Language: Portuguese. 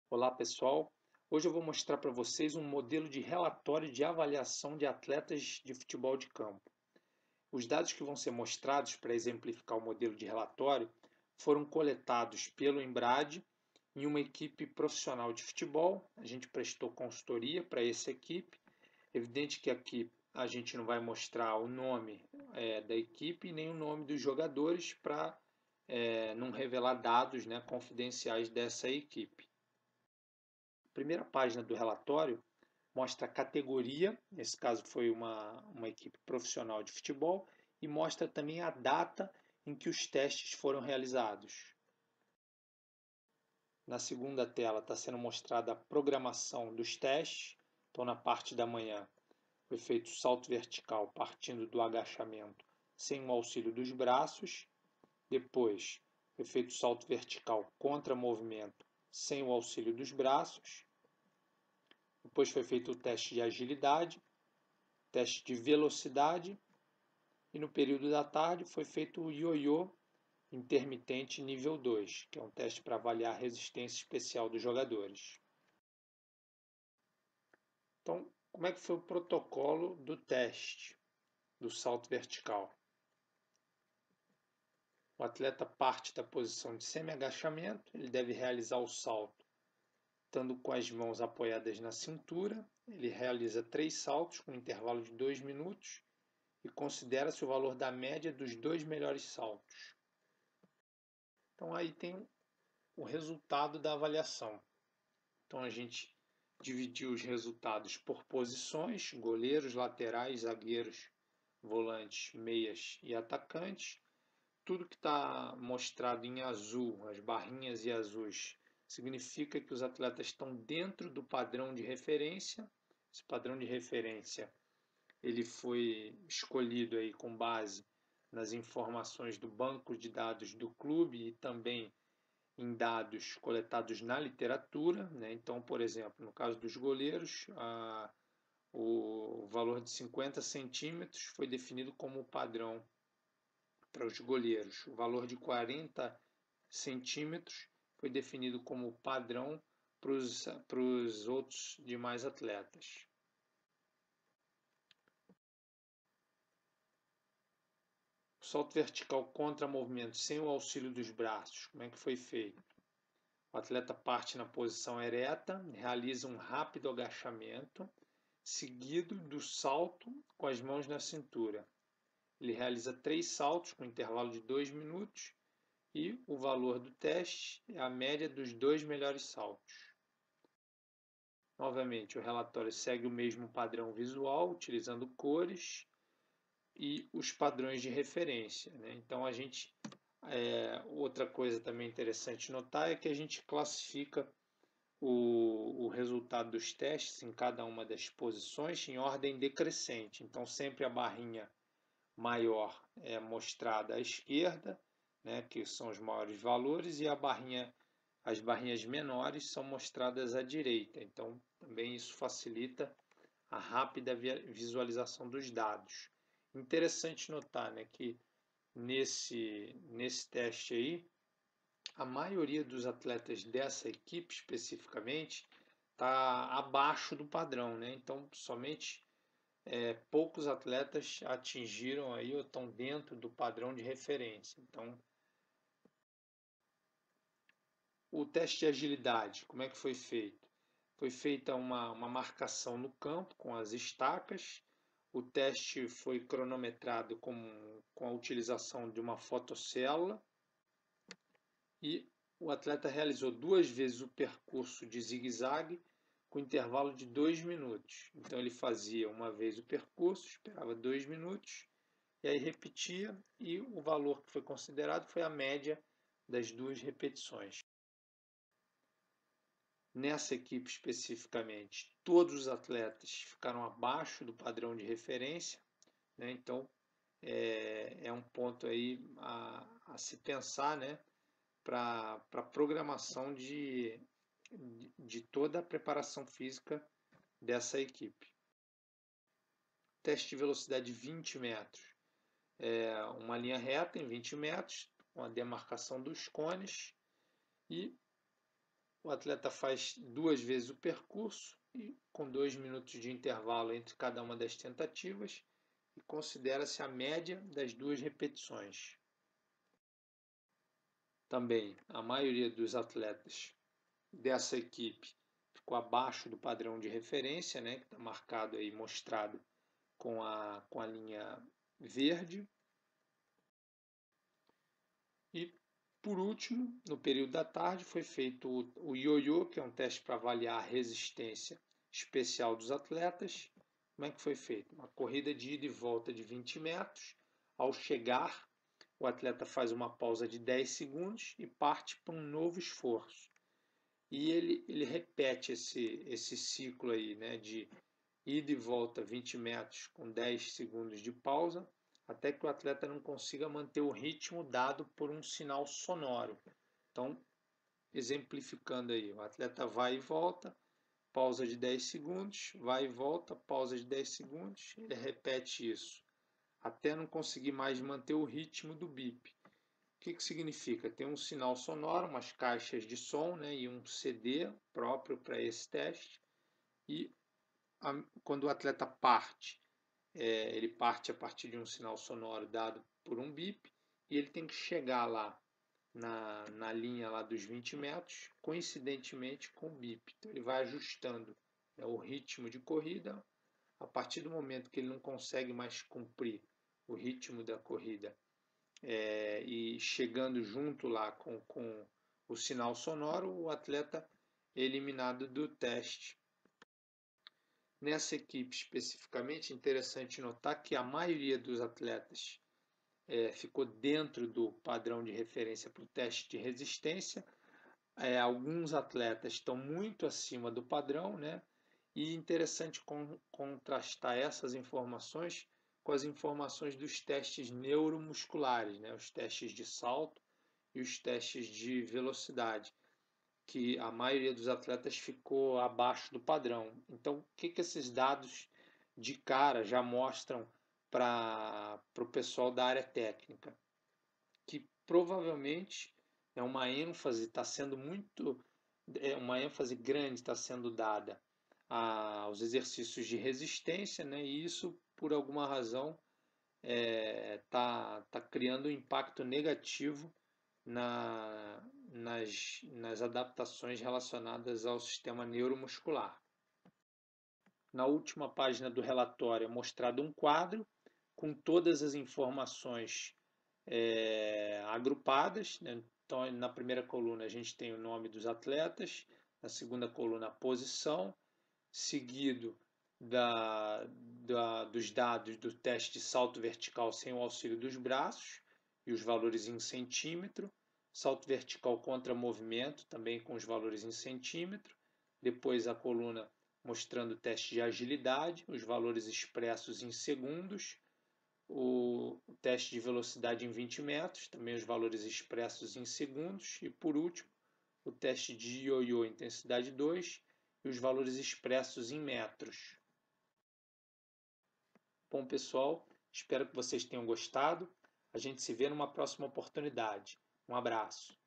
Olá pessoal, hoje eu vou mostrar para vocês um modelo de relatório de avaliação de atletas de futebol de campo. Os dados que vão ser mostrados para exemplificar o modelo de relatório foram coletados pelo Embrad em uma equipe profissional de futebol. A gente prestou consultoria para essa equipe. Evidente que aqui a gente não vai mostrar o nome da equipe nem o nome dos jogadores para não revelar dados, confidenciais dessa equipe. A primeira página do relatório mostra a categoria, nesse caso foi uma equipe profissional de futebol, e mostra também a data em que os testes foram realizados. Na segunda tela está sendo mostrada a programação dos testes. Então, na parte da manhã, foi feito salto vertical partindo do agachamento sem o auxílio dos braços. Depois, foi feito salto vertical contra movimento sem o auxílio dos braços. Depois foi feito o teste de agilidade, teste de velocidade e no período da tarde foi feito o ioiô intermitente nível 2, que é um teste para avaliar a resistência especial dos jogadores. Então, como é que foi o protocolo do teste do salto vertical? O atleta parte da posição de semi-agachamento, ele deve realizar o salto estando com as mãos apoiadas na cintura. Ele realiza 3 saltos com um intervalo de 2 minutos e considera-se o valor da média dos 2 melhores saltos. Então aí tem o resultado da avaliação. Então a gente dividiu os resultados por posições: goleiros, laterais, zagueiros, volantes, meias e atacantes. Tudo que está mostrado em azul, as barrinhas e azuis, significa que os atletas estão dentro do padrão de referência. Esse padrão de referência ele foi escolhido aí com base nas informações do banco de dados do clube e também em dados coletados na literatura. Então, por exemplo, no caso dos goleiros, o valor de 50 centímetros foi definido como padrão para os goleiros. O valor de 40 centímetros foi definido como padrão para os outros demais atletas. O salto vertical contra movimento sem o auxílio dos braços, como é que foi feito? O atleta parte na posição ereta, realiza um rápido agachamento, seguido do salto com as mãos na cintura. Ele realiza 3 saltos com intervalo de 2 minutos e o valor do teste é a média dos 2 melhores saltos. Novamente, o relatório segue o mesmo padrão visual, utilizando cores e os padrões de referência. Então, outra coisa também interessante notar é que a gente classifica o resultado dos testes em cada uma das posições em ordem decrescente. Então, sempre a barrinha maior é mostrada à esquerda, que são os maiores valores, e as barrinhas menores são mostradas à direita. Então, também isso facilita a rápida visualização dos dados. Interessante notar que nesse teste aí, a maioria dos atletas dessa equipe especificamente está abaixo do padrão. Então, somente poucos atletas atingiram aí ou estão dentro do padrão de referência. Então, o teste de agilidade, como é que foi feito? Foi feita uma marcação no campo com as estacas. O teste foi cronometrado com a utilização de uma fotocélula e o atleta realizou 2 vezes o percurso de zigue-zague com intervalo de 2 minutos. Então ele fazia uma vez o percurso, esperava 2 minutos e aí repetia, e o valor que foi considerado foi a média das 2 repetições. Nessa equipe especificamente, todos os atletas ficaram abaixo do padrão de referência, então é um ponto aí a se pensar, para a programação de toda a preparação física dessa equipe. Teste de velocidade de 20 metros. Uma linha reta em 20 metros, com a demarcação dos cones, e o atleta faz 2 vezes o percurso, e com 2 minutos de intervalo entre cada uma das tentativas, e considera-se a média das 2 repetições. Também, a maioria dos atletas dessa equipe ficou abaixo do padrão de referência, né, que está marcado aí, mostrado com a linha verde. E, por último, no período da tarde, foi feito o ioiô, que é um teste para avaliar a resistência especial dos atletas. Como é que foi feito? Uma corrida de ida e volta de 20 metros. Ao chegar, o atleta faz uma pausa de 10 segundos e parte para um novo esforço. E ele repete esse ciclo aí, né, de ida e volta 20 metros com 10 segundos de pausa, até que o atleta não consiga manter o ritmo dado por um sinal sonoro. Então, exemplificando aí, o atleta vai e volta, pausa de 10 segundos, vai e volta, pausa de 10 segundos, ele repete isso, até não conseguir mais manter o ritmo do bip. O que significa? Tem um sinal sonoro, umas caixas de som, né, e um CD próprio para esse teste, e quando o atleta parte, ele parte a partir de um sinal sonoro dado por um bip, e ele tem que chegar lá na linha lá dos 20 metros, coincidentemente com o bip. Então ele vai ajustando, né, o ritmo de corrida. A partir do momento que ele não consegue mais cumprir o ritmo da corrida, e chegando junto lá com o sinal sonoro, o atleta é eliminado do teste. Nessa equipe especificamente, é interessante notar que a maioria dos atletas ficou dentro do padrão de referência para o teste de resistência. Alguns atletas estão muito acima do padrão, né? E interessante contrastar essas informações com as informações dos testes neuromusculares, né? Os testes de salto e os testes de velocidade, que a maioria dos atletas ficou abaixo do padrão. Então, o que esses dados de cara já mostram para o pessoal da área técnica? Que provavelmente é uma ênfase está sendo uma ênfase grande está sendo dada aos exercícios de resistência, né? E isso, por alguma razão, tá criando um impacto negativo nas adaptações relacionadas ao sistema neuromuscular. Na última página do relatório é mostrado um quadro com todas as informações agrupadas, né? Então, na primeira coluna a gente tem o nome dos atletas, na segunda coluna a posição, seguido dos dados do teste de salto vertical sem o auxílio dos braços e os valores em centímetro, salto vertical contra movimento, também com os valores em centímetro, depois a coluna mostrando o teste de agilidade, os valores expressos em segundos, o teste de velocidade em 20 metros, também os valores expressos em segundos, e por último, o teste de ioiô intensidade 2 e os valores expressos em metros. Bom, pessoal, espero que vocês tenham gostado. A gente se vê numa próxima oportunidade. Um abraço.